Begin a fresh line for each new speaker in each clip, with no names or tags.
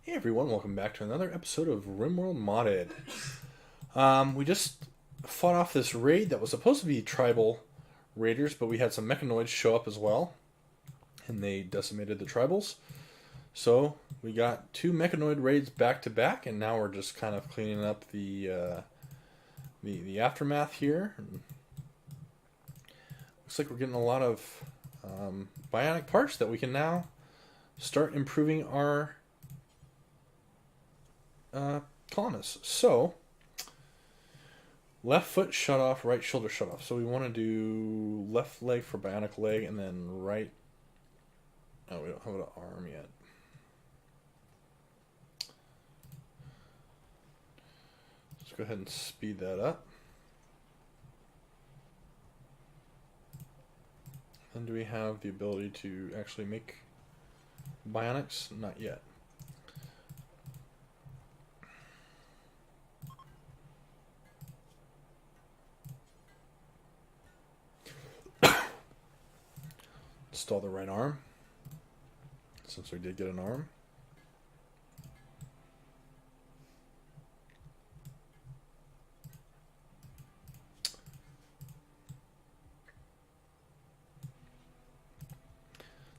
Hey everyone, welcome back to another episode of RimWorld Modded. We just fought off this raid that was supposed to be tribal raiders, but we had some mechanoids show up as well, and they decimated the tribals. So we got two mechanoid raids back to back, and now we're just kind of cleaning up the aftermath here. Looks like we're getting a lot of bionic parts that we can now start improving our colonists. So, left foot shut off, right shoulder shut off. So we want to do left leg for bionic leg, and then right. Oh, we don't have an arm yet. Let's go ahead and speed that up. And do we have the ability to actually make bionics? Not yet. Install the right arm, since we did get an arm.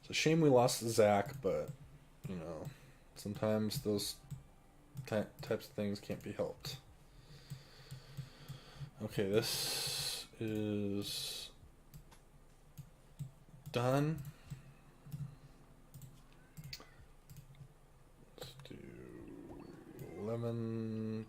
It's a shame we lost Zach, but you know, sometimes those types of things can't be helped. Okay, this is done. Let's do 11.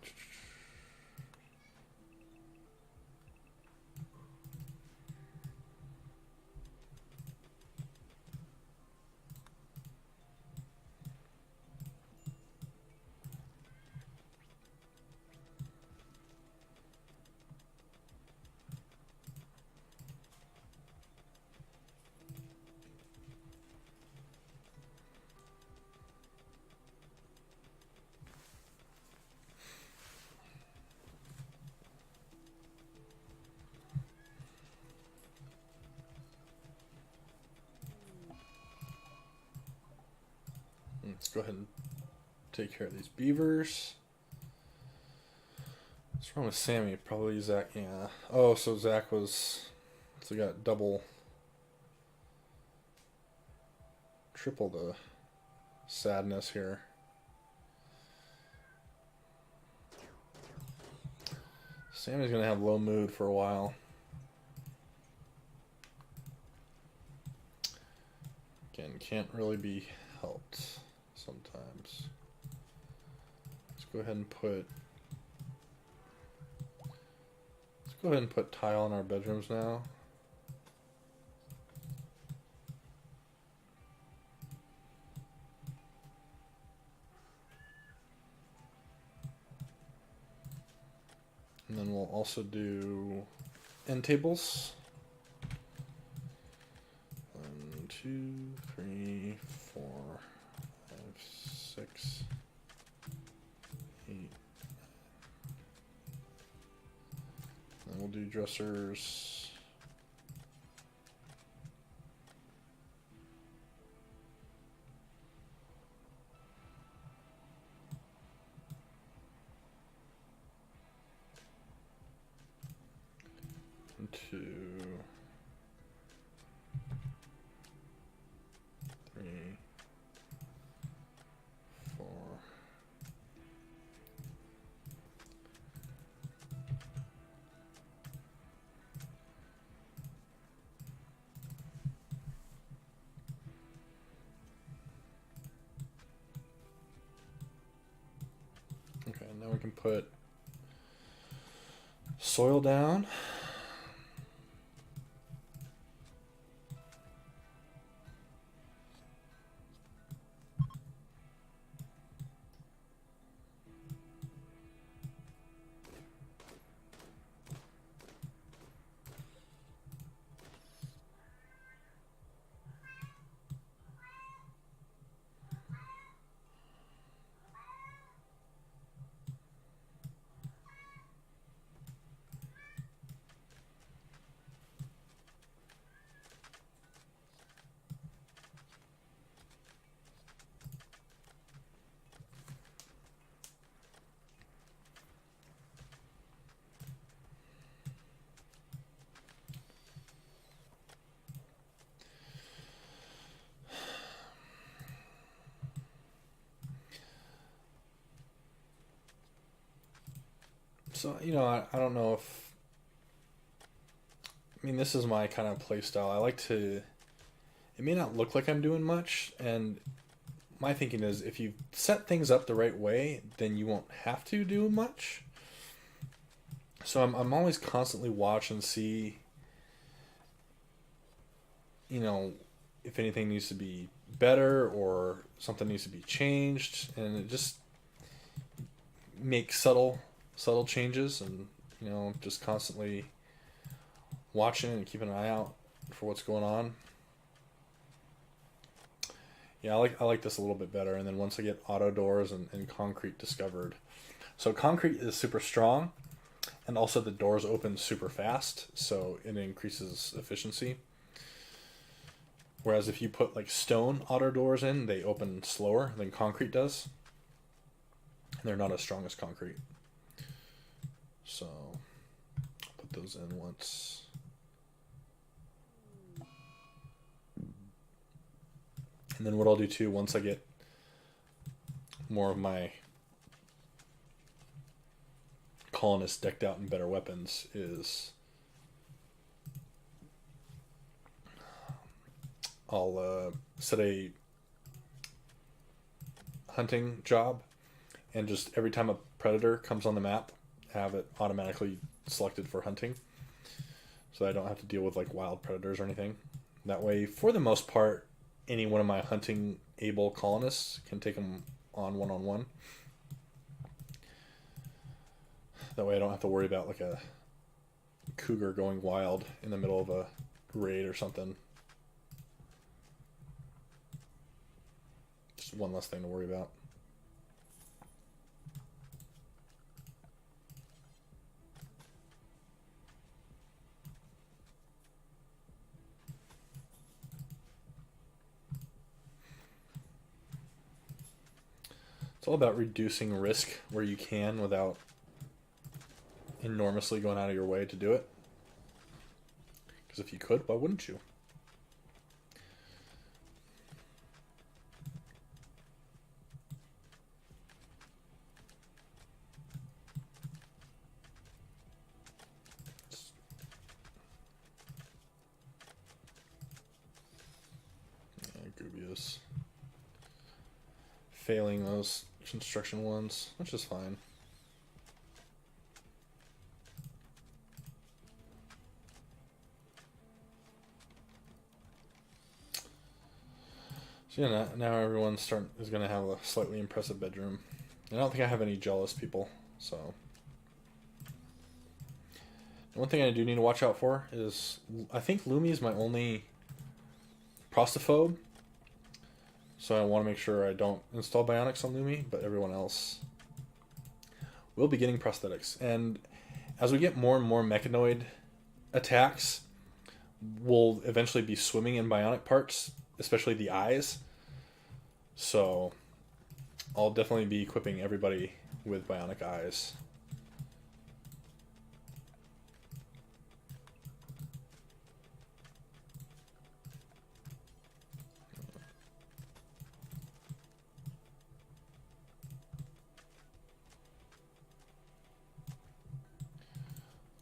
Let's go ahead and take care of these beavers. What's wrong with Sammy? Probably Zach. Yeah. Oh, so Zach was. So got triple the sadness here. Sammy's gonna have low mood for a while. Again, can't really be helped sometimes. Let's go ahead and put tile in our bedrooms now. And then we'll also do end tables. 1, 2, 3, 4, 5, 6, 8. Then we'll do dressers. And 2, 3, 4. Okay, now we can put soil down. So, you know, I don't know if... I mean, this is my kind of play style. I like to... It may not look like I'm doing much, and my thinking is if you set things up the right way, then you won't have to do much. So I'm always constantly watch and see, you know, if anything needs to be better or something needs to be changed, and it just make subtle changes, and you know, just constantly watching and keeping an eye out for what's going on. Yeah, I like this a little bit better. And then once I get auto doors and concrete discovered, so concrete is super strong, and also the doors open super fast, so it increases efficiency. Whereas if you put like stone auto doors in, they open slower than concrete does. And they're not as strong as concrete. So I'll put those in once. And then what I'll do too, once I get more of my colonists decked out in better weapons, is I'll set a hunting job, and just every time a predator comes on the map, have it automatically selected for hunting, so I don't have to deal with like wild predators or anything. That way, for the most part, any one of my hunting able colonists can take them on one-on-one. That way I don't have to worry about like a cougar going wild in the middle of a raid or something. Just one less thing to worry about. It's all about reducing risk where you can without enormously going out of your way to do it. Because if you could, why wouldn't you? Gubious. Failing those construction ones, which is fine. So yeah, now everyone's is going to have a slightly impressive bedroom. I don't think I have any jealous people, so... One thing I do need to watch out for is, I think Lumi is my only prostaphobe, so I want to make sure I don't install bionics on Lumi, but everyone else will be getting prosthetics. And as we get more and more mechanoid attacks, we'll eventually be swimming in bionic parts, especially the eyes. So I'll definitely be equipping everybody with bionic eyes.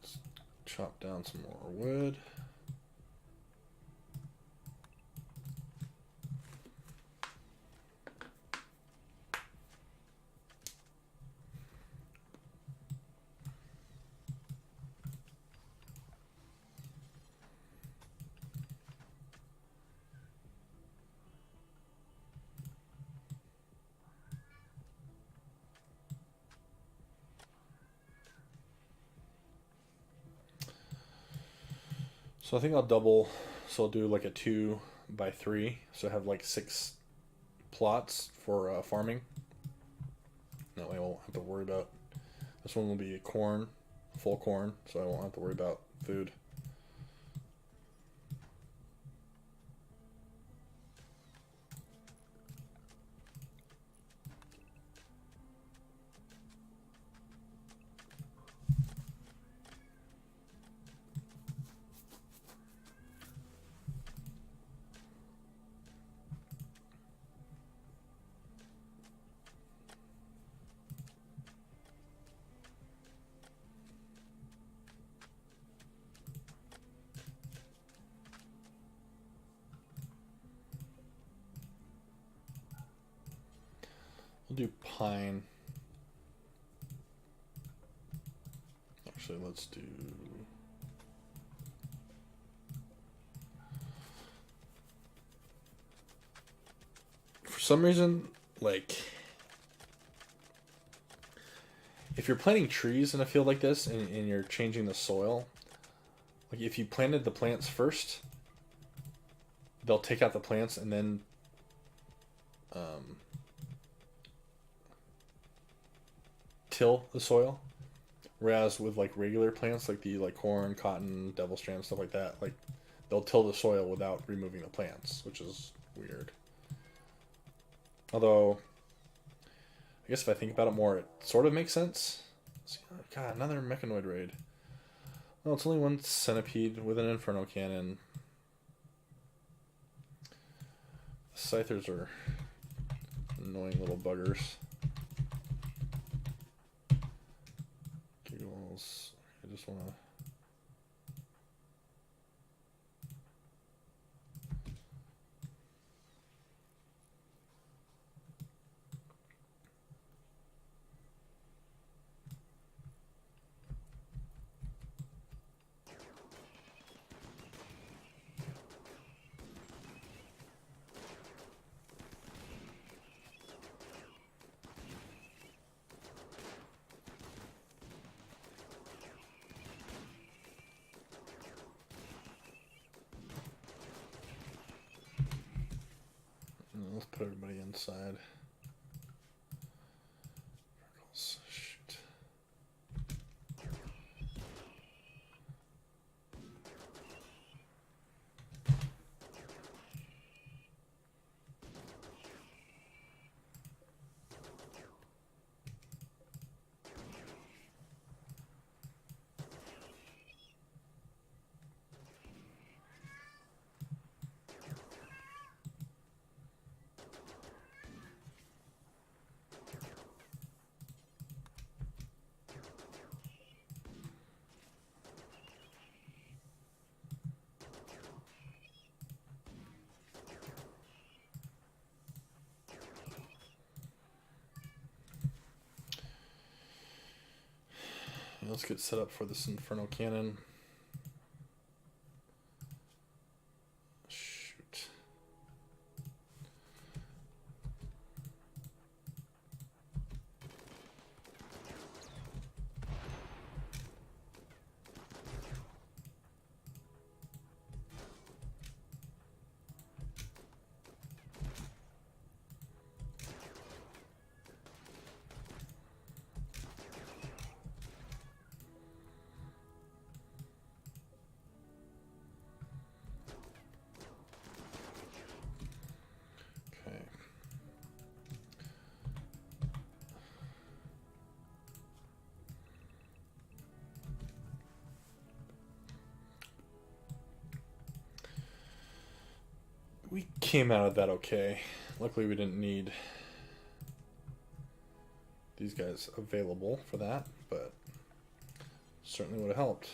Let's chop down some more wood. So I think I'll double, so I'll do like a 2x3, so I have like 6 plots for farming. That way I won't have to worry about, this one will be corn, full corn, so I won't have to worry about food. We'll do pine. Actually, let's do... For some reason, like... If you're planting trees in a field like this and you're changing the soil, like if you planted the plants first, they'll take out the plants and then till the soil. Whereas with like regular plants, like corn, cotton, devil strand, stuff like that, like they'll till the soil without removing the plants, which is weird. Although, I guess if I think about it more, it sort of makes sense. God, another mechanoid raid. Well, it's only one centipede with an inferno cannon. Scythers are annoying little buggers. Giggles. I just want to... Let's put everybody inside. Shoot. Let's get set up for this inferno cannon. Shoot. We came out of that okay. Luckily we didn't need these guys available for that, but certainly would have helped.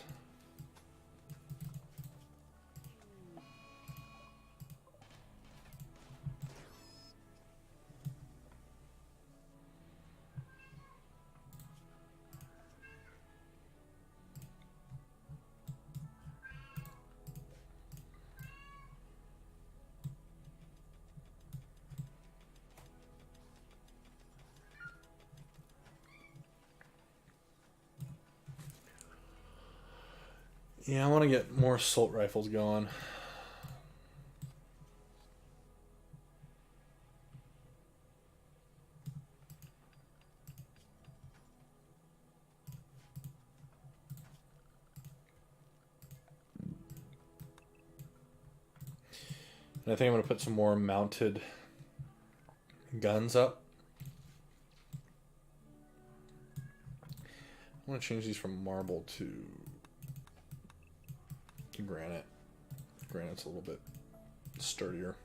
Yeah, I want to get more assault rifles going. And I think I'm going to put some more mounted guns up. I want to change these from marble to granite. Granite's a little bit sturdier.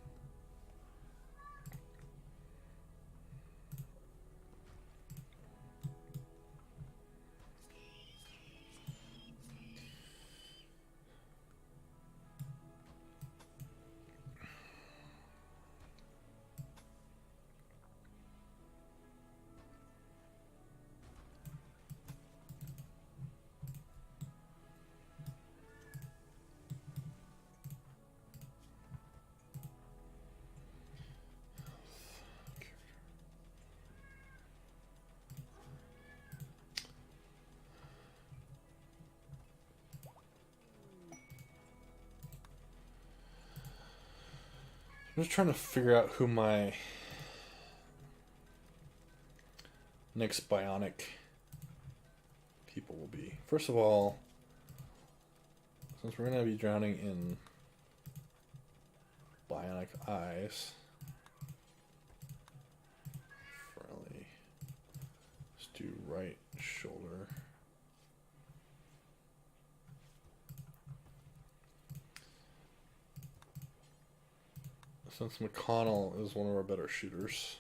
I'm just trying to figure out who my next bionic people will be. First of all, since we're going to be drowning in bionic eyes, Friendly. Let's do right shoulder. Since McConnell is one of our better shooters.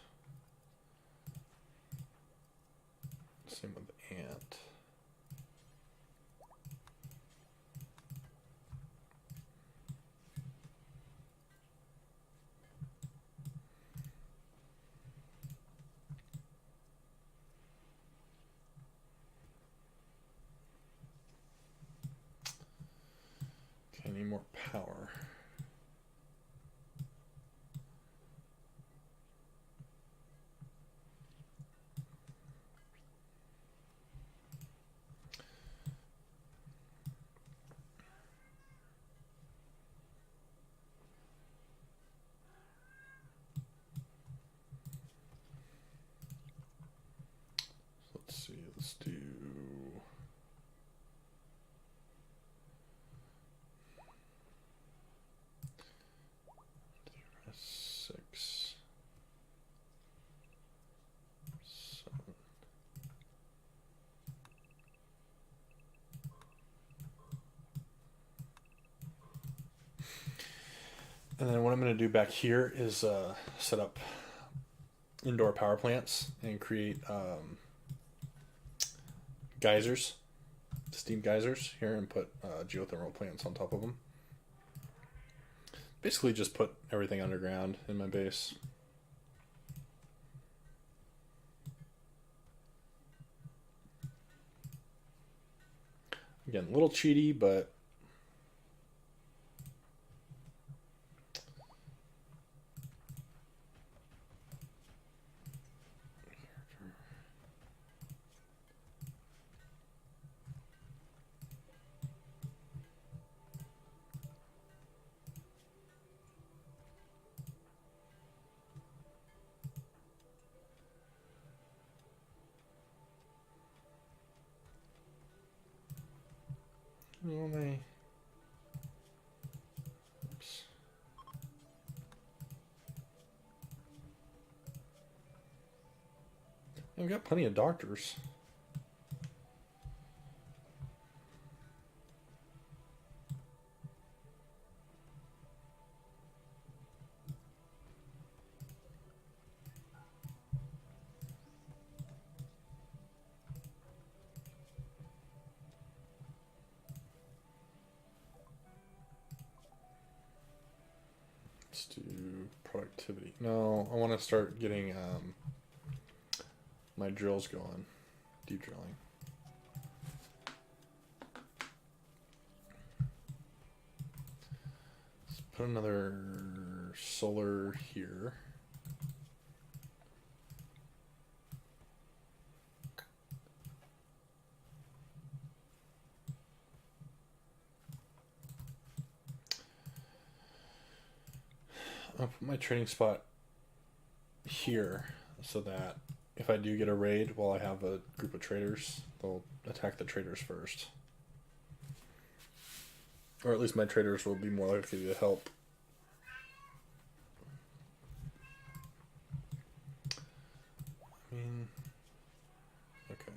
Same with Ant. Okay, I need more power. Let's see, let's do 6, 7. And then what I'm going to do back here is set up indoor power plants and create geysers, steam geysers here, and put geothermal plants on top of them. Basically just put everything underground in my base. Again, a little cheaty, but oops. I've got plenty of doctors. Let's do productivity. No, I want to start getting my drills going. Deep drilling. Let's put another solar here. I'll put my trading spot here so that if I do get a raid while I have a group of traders, they'll attack the traders first. Or at least my traders will be more likely to help. I mean, okay.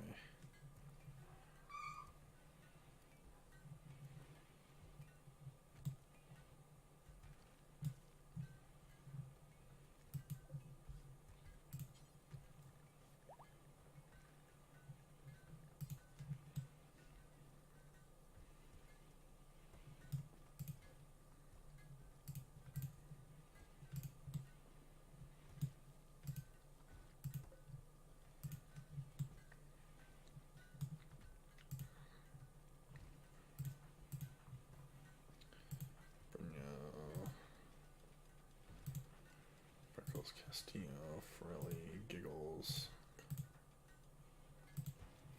Castillo, Forelli, Giggles,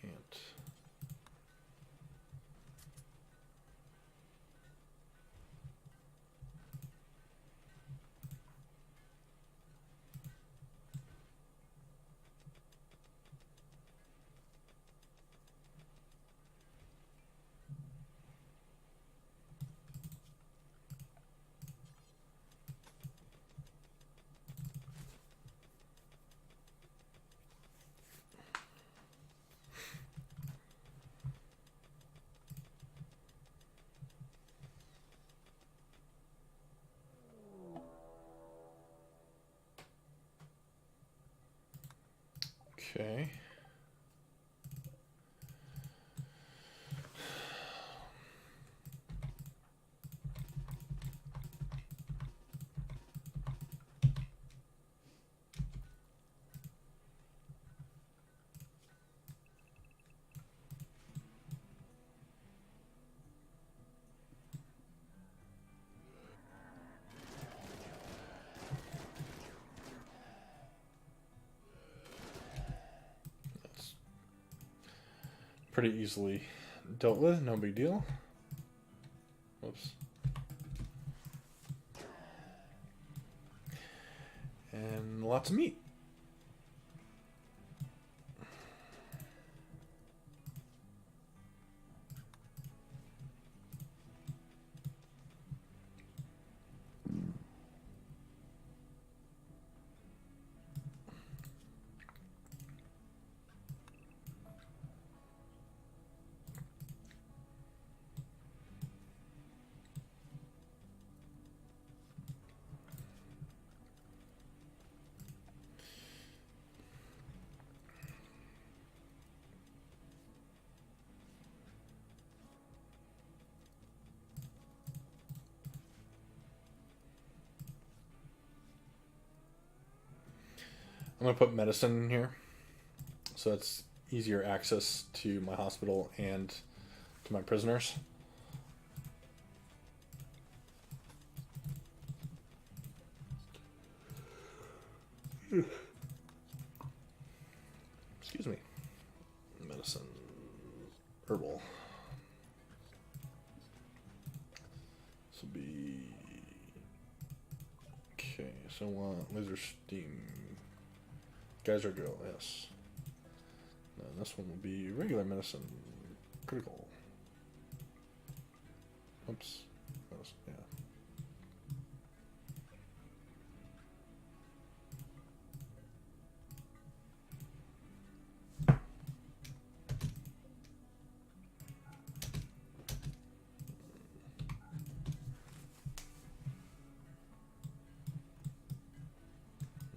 Ant. Okay. That's pretty easily dealt with, no big deal. Whoops. And lots of meat. I'm going to put medicine in here, so it's easier access to my hospital and to my prisoners. Excuse me. Medicine. Herbal. This will be... Okay, so I want laser steam. Geyser drill, yes. And this one will be regular medicine. Critical. Oops. Yeah.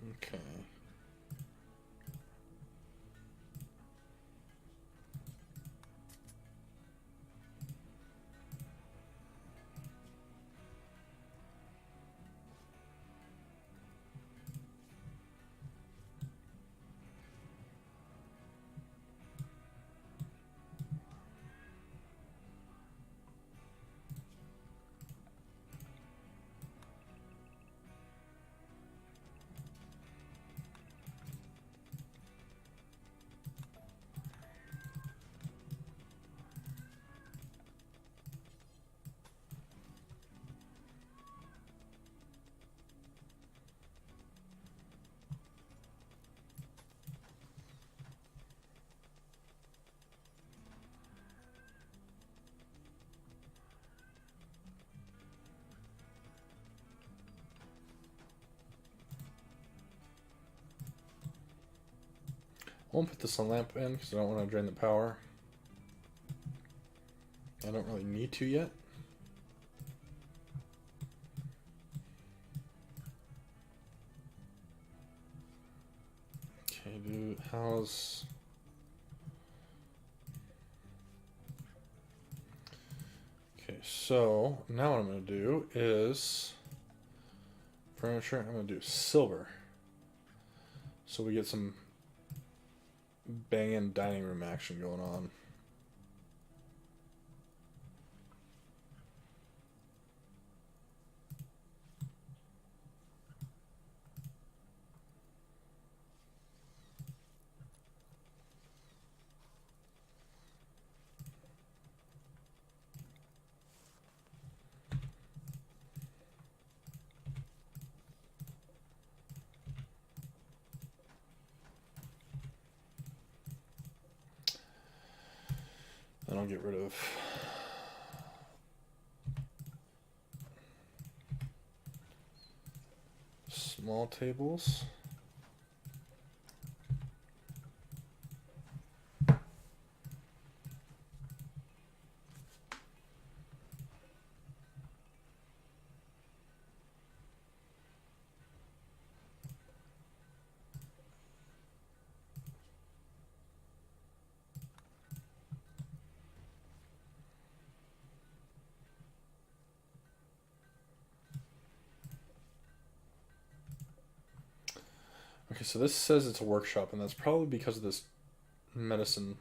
Okay. I won't put the sun lamp in because I don't want to drain the power. I don't really need to yet. Okay, dude, how's... Okay, so now what I'm going to do is furniture. I'm going to do silver, so we get some banging dining room action going on. Then I'll get rid of small tables. Okay, so this says it's a workshop, and that's probably because of this medicine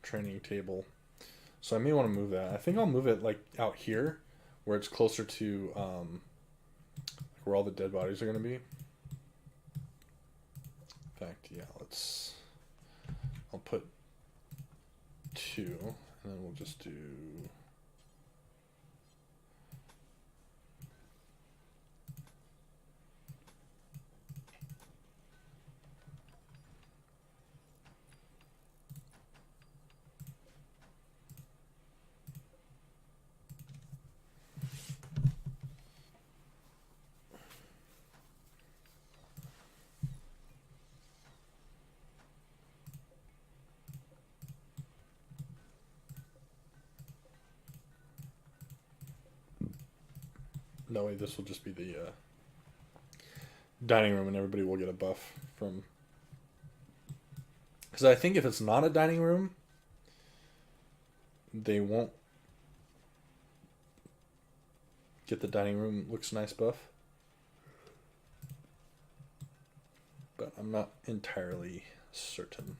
training table. So I may want to move that. I think I'll move it like out here, where it's closer to where all the dead bodies are going to be. In fact, yeah, I'll put 2, and then we'll just do... That way this will just be the dining room, and everybody will get a buff from... Because I think if it's not a dining room, they won't get the dining room looks nice buff. But I'm not entirely certain.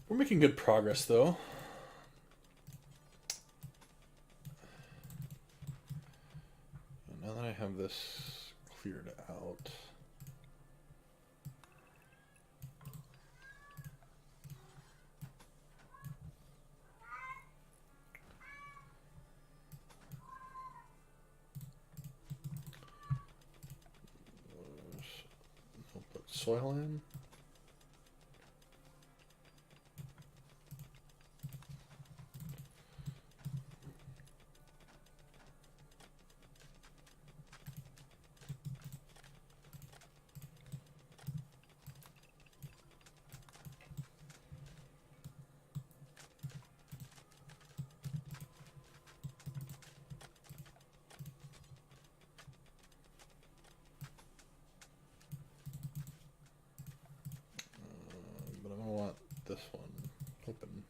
We're making good progress, though. And now that I have this cleared out... I'll put soil in. But I'm going to want this one open.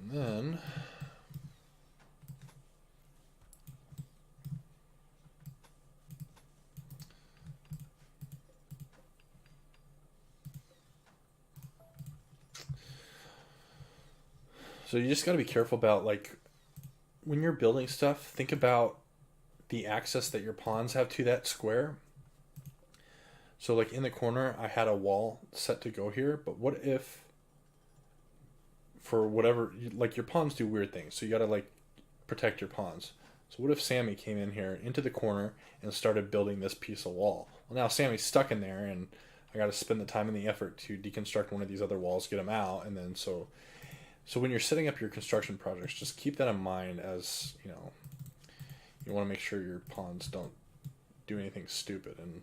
And then... So you just got to be careful about, like, when you're building stuff, think about the access that your pawns have to that square. So, like, in the corner, I had a wall set to go here, but what if, for whatever, like, your pawns do weird things, so you got to, like, protect your pawns. So what if Sammy came in here into the corner and started building this piece of wall? Well, now Sammy's stuck in there, and I got to spend the time and the effort to deconstruct one of these other walls, get him out, and then so when you're setting up your construction projects, just keep that in mind, as, you know, you want to make sure your pawns don't do anything stupid. And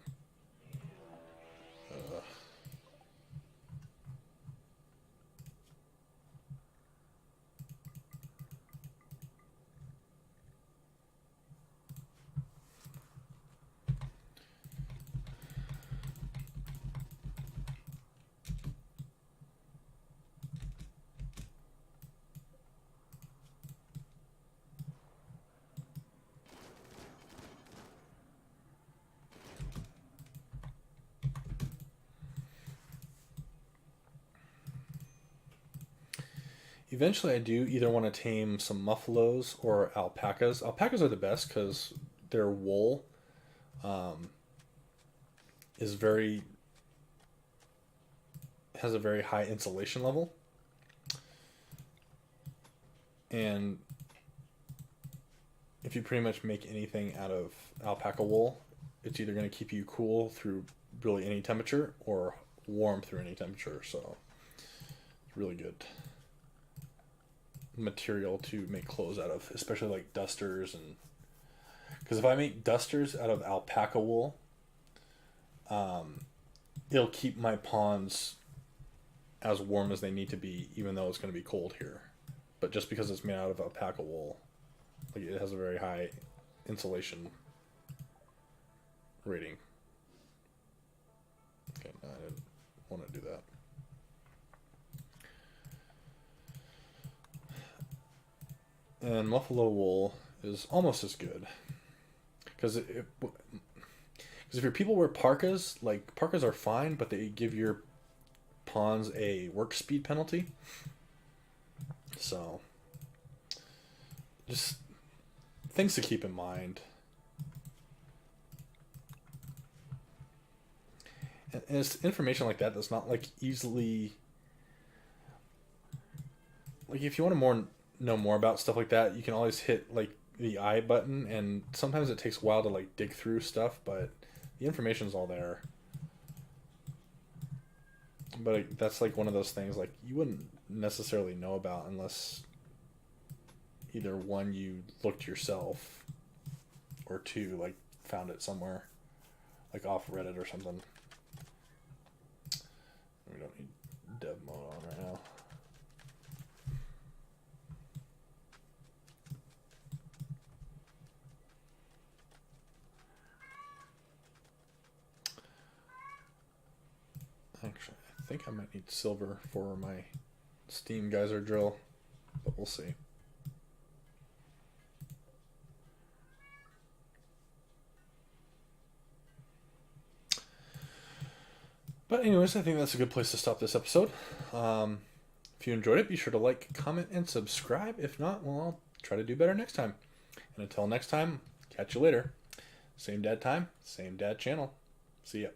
eventually, I do either want to tame some muffalos or alpacas. Alpacas are the best because their wool is has a very high insulation level, and if you pretty much make anything out of alpaca wool, it's either going to keep you cool through really any temperature or warm through any temperature. So it's really good material to make clothes out of, especially like dusters. And because if I make dusters out of alpaca wool, it'll keep my pawns as warm as they need to be, even though it's going to be cold here. But just because it's made out of alpaca wool, like, it has a very high insulation rating. Okay, no, I didn't want to do that. And Buffalo Wool is almost as good. Because if your people wear parkas, like parkas are fine, but they give your pawns a work speed penalty. So, just things to keep in mind. And it's information like that that's not like easily, like if you want to know more about stuff like that, you can always hit like the I button, and sometimes it takes a while to like dig through stuff, but the information's all there. But that's like one of those things like you wouldn't necessarily know about unless either one, you looked yourself, or two, like found it somewhere like off Reddit or something. We don't need dev mode on right now. Actually, I think I might need silver for my steam geyser drill, but we'll see. But anyways, I think that's a good place to stop this episode. If you enjoyed it, be sure to like, comment, and subscribe. If not, well, I'll try to do better next time. And until next time, catch you later. Same dad time, same dad channel. See ya.